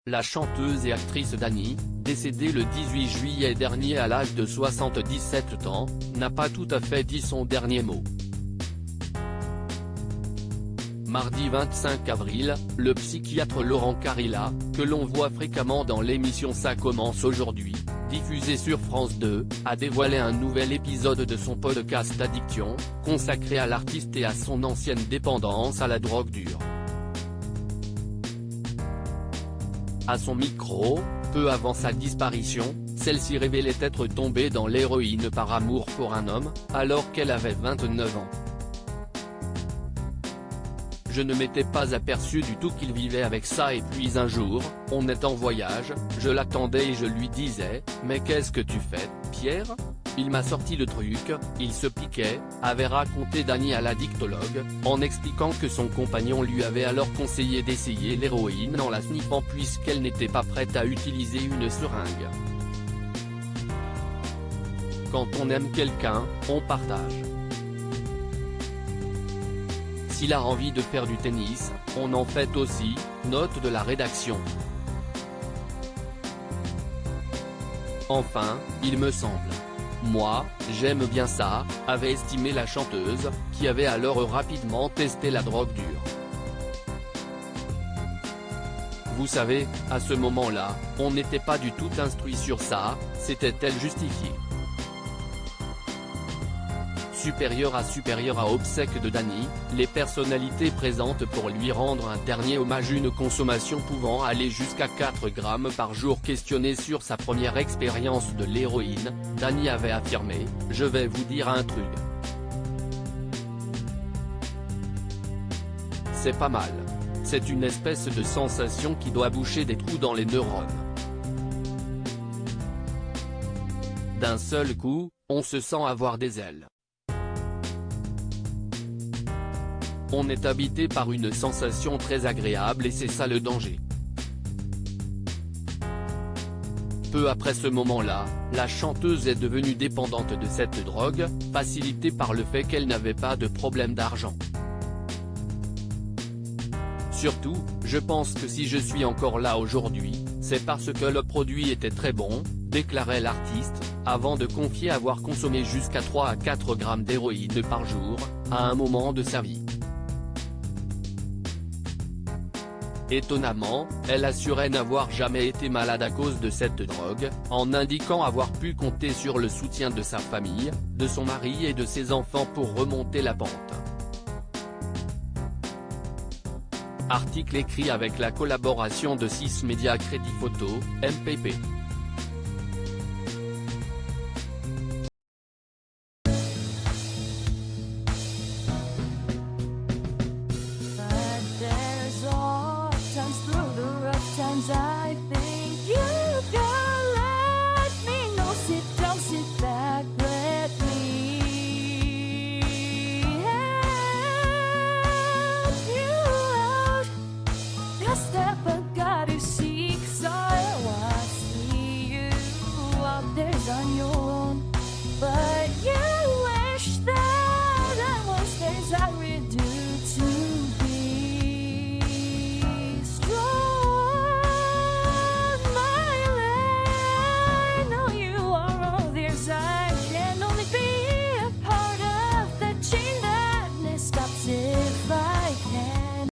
La chanteuse et actrice Dani, décédée le 18 juillet dernier à l'âge de 77 ans, n'a pas tout à fait dit son dernier mot. Mardi 25 avril, le psychiatre Laurent Carilla, que l'on voit fréquemment dans l'émission Ça commence aujourd'hui, diffusée sur France 2, a dévoilé un nouvel épisode de son podcast Addiction, consacré à l'artiste et à son ancienne dépendance à la drogue dure. À son micro, peu avant sa disparition, celle-ci révélait être tombée dans l'héroïne par amour pour un homme, alors qu'elle avait 29 ans. Je ne m'étais pas aperçu du tout qu'il vivait avec ça et puis un jour, on est en voyage, je l'attendais et je lui disais, mais qu'est-ce que tu fais, Pierre ? Il m'a sorti le truc, il se piquait, avait raconté Dani à l'addictologue, en expliquant que son compagnon lui avait alors conseillé d'essayer l'héroïne en la sniffant puisqu'elle n'était pas prête à utiliser une seringue. Quand on aime quelqu'un, on partage. S'il a envie de faire du tennis, on en fait aussi, note de la rédaction. Enfin, il me semble. Moi, j'aime bien ça, avait estimé la chanteuse, qui avait alors rapidement testé la drogue dure. Vous savez, à ce moment-là, on n'était pas du tout instruit sur ça, c'était-elle justifiée. Supérieur à obsèques de Dani, les personnalités présentes pour lui rendre un dernier hommage, une consommation pouvant aller jusqu'à 4 grammes par jour. Questionné sur sa première expérience de l'héroïne, Dani avait affirmé « Je vais vous dire un truc. C'est pas mal. C'est une espèce de sensation qui doit boucher des trous dans les neurones. D'un seul coup, on se sent avoir des ailes. On est habité par une sensation très agréable et c'est ça le danger. » Peu après ce moment-là, la chanteuse est devenue dépendante de cette drogue, facilitée par le fait qu'elle n'avait pas de problème d'argent. Surtout, je pense que si je suis encore là aujourd'hui, c'est parce que le produit était très bon, déclarait l'artiste, avant de confier avoir consommé jusqu'à 3 à 4 grammes d'héroïne par jour, à un moment de sa vie. Étonnamment, elle assurait n'avoir jamais été malade à cause de cette drogue, en indiquant avoir pu compter sur le soutien de sa famille, de son mari et de ses enfants pour remonter la pente. Article écrit avec la collaboration de 6 Médias Crédit Photo, MPP.